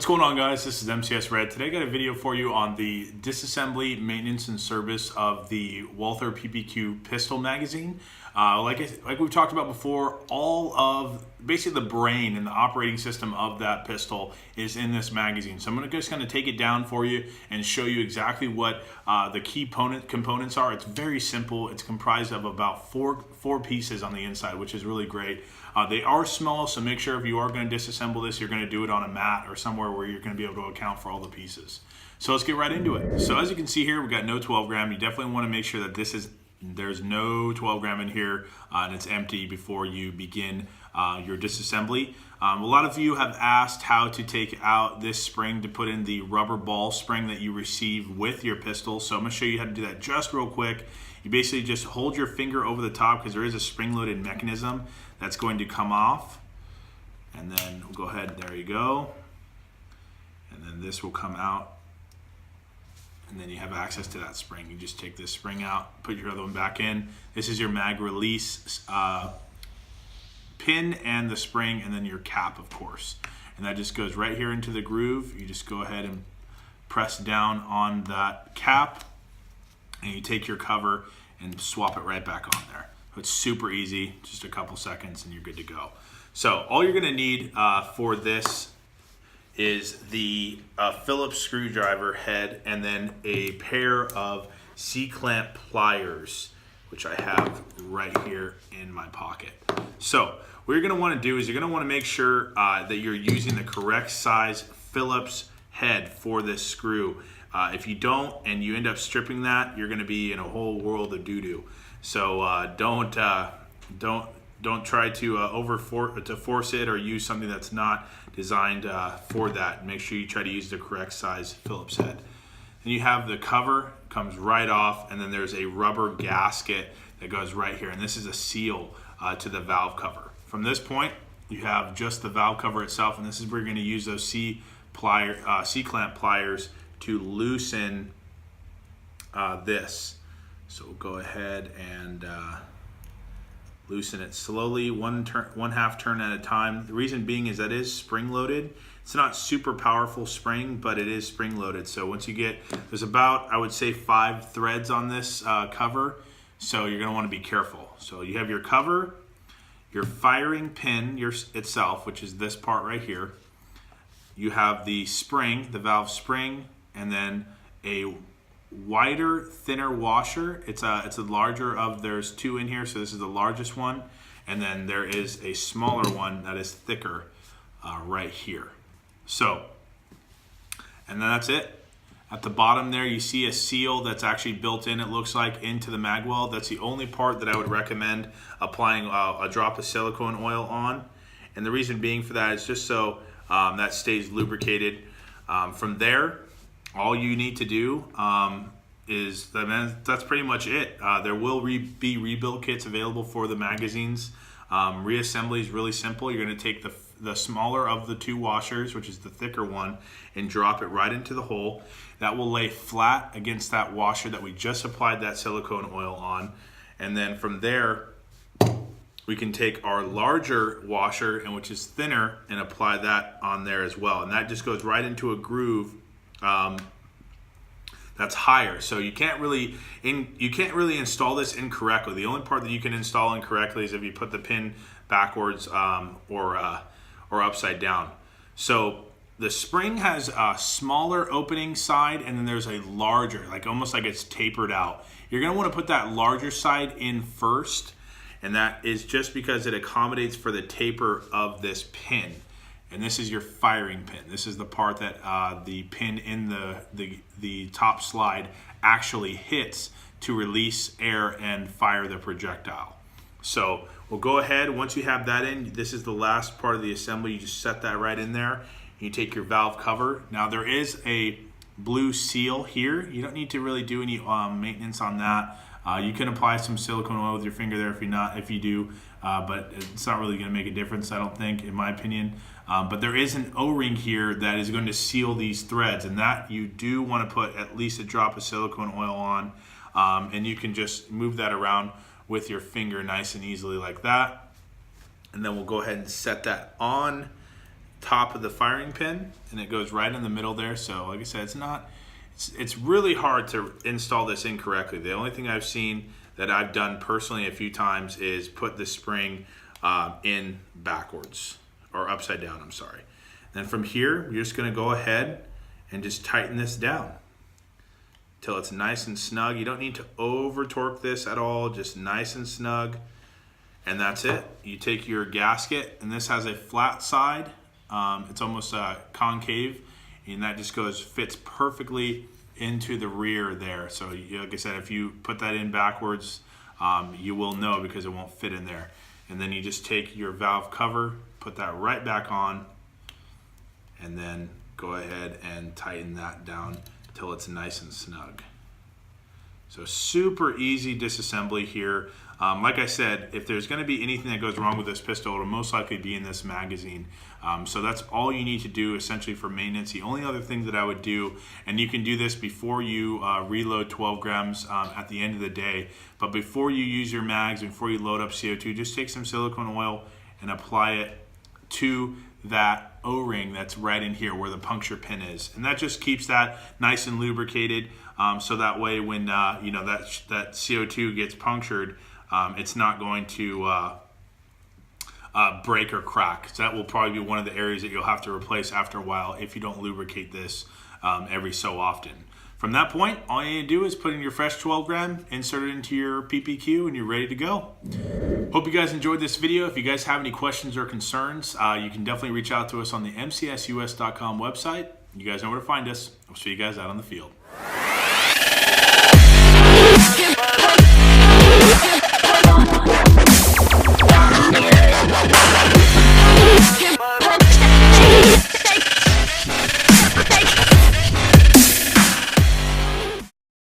What's going on, guys? This is MCS Red. Today I got a video for you on the disassembly, maintenance, and service of the Wlather PPQ pistol magazine. Like we've talked about before, all of basically the brain and the operating system of that pistol is in this magazine. So I'm just going to take it down for you and show you exactly what the key components are. It's very simple. It's comprised of about four pieces on the inside, which is really great. They are small, so make sure if you are going to disassemble this, you're going to do it on a mat or somewhere where you're going to be able to account for all the pieces. So let's get right into it. So as you can see here, we've got no 12 gram. You definitely want to make sure that there's no 12 gram in here and it's empty before you begin your disassembly. A lot of you have asked how to take out this spring to put in the rubber ball spring that you receive with your pistol. So I'm going to show you how to do that just real quick. You basically just hold your finger over the top because there is a spring-loaded mechanism that's going to come off. And then we'll go ahead, there you go. And then this will come out. And then you have access to that spring. You just take this spring out, put your other one back in. This is your mag release pin and the spring, and then your cap, of course. And that just goes right here into the groove. You just go ahead and press down on that cap, and you take your cover and swap it right back on there. It's super easy, just a couple seconds and you're good to go. So all you're gonna need for this is the Phillips screwdriver head and then a pair of C-clamp pliers, which I have right here in my pocket. So what you're gonna wanna do is you're gonna wanna make sure that you're using the correct size Phillips head for this screw. If you don't and you end up stripping that, you're gonna be in a whole world of doo-doo. So don't try to force it or use something that's not designed for that. Make sure you try to use the correct size Phillips head. Then you have the cover, comes right off, and then there's a rubber gasket that goes right here, and this is a seal to the valve cover. From this point, you have just the valve cover itself, and this is where you're going to use those C-clamp pliers to loosen this. So we'll go ahead and loosen it slowly, one half turn at a time. The reason being is that it is spring loaded. It's not super powerful spring, but it is spring loaded. So once you get, there's about, I would say 5 threads on this cover. So you're gonna wanna be careful. So you have your cover, your firing pin itself, which is this part right here. You have the spring, the valve spring, and then a wider, thinner washer. It's a larger of, there's 2 in here, so this is the largest one. And then there is a smaller one that is thicker right here. So, and then that's it. At the bottom there, you see a seal that's actually built in, it looks like, into the mag well. That's the only part that I would recommend applying a drop of silicone oil on. And the reason being for that is just so that stays lubricated. From there, all you need to do is, that's pretty much it. There will be rebuild kits available for the magazines. Reassembly is really simple. You're going to take the smaller of the 2 washers, which is the thicker one, and drop it right into the hole. That will lay flat against that washer that we just applied that silicone oil on. And then from there, we can take our larger washer, and which is thinner, and apply that on there as well. And that just goes right into a groove that's higher. So you can't really install this incorrectly. The only part that you can install incorrectly is if you put the pin backwards or upside down. So the spring has a smaller opening side, and then there's a larger, like almost like it's tapered out. You're gonna wanna put that larger side in first, and that is just because it accommodates for the taper of this pin. And this is your firing pin. This is the part that the pin in the top slide actually hits to release air and fire the projectile. So we'll go ahead, once you have that in, this is the last part of the assembly. You just set that right in there. You take your valve cover. Now there is a blue seal here. You don't need to really do any maintenance on that. You can apply some silicone oil with your finger there if you do, but it's not really gonna make a difference, I don't think, in my opinion. But there is an O-ring here that is going to seal these threads, and that you do want to put at least a drop of silicone oil on, and you can just move that around with your finger nice and easily like that. And then we'll go ahead and set that on top of the firing pin, and it goes right in the middle there. So like I said, it's really hard to install this incorrectly. The only thing I've seen that I've done personally a few times is put the spring in backwards, or upside down, I'm sorry. Then from here, you're just gonna go ahead and just tighten this down till it's nice and snug. You don't need to over torque this at all, just nice and snug. And that's it. You take your gasket, and this has a flat side. It's almost concave, and that just fits perfectly into the rear there. So like I said, if you put that in backwards, you will know because it won't fit in there. And then you just take your valve cover, put that right back on, and then go ahead and tighten that down till it's nice and snug. So super easy disassembly here. Like I said, if there's going to be anything that goes wrong with this pistol, it'll most likely be in this magazine. So that's all you need to do essentially for maintenance. The only other thing that I would do, and you can do this before you reload 12 grams at the end of the day, but before you use your mags, before you load up CO2, just take some silicone oil and apply it to that O-ring that's right in here where the puncture pin is, and that just keeps that nice and lubricated, so that way when you know that CO2 gets punctured, it's not going to break or crack. So that will probably be one of the areas that you'll have to replace after a while if you don't lubricate this every so often. From that point, all you need to do is put in your fresh 12 gram, insert it into your PPQ, and you're ready to go. Hope you guys enjoyed this video. If you guys have any questions or concerns, you can definitely reach out to us on the mcsus.com website. You guys know where to find us. I'll see you guys out on the field.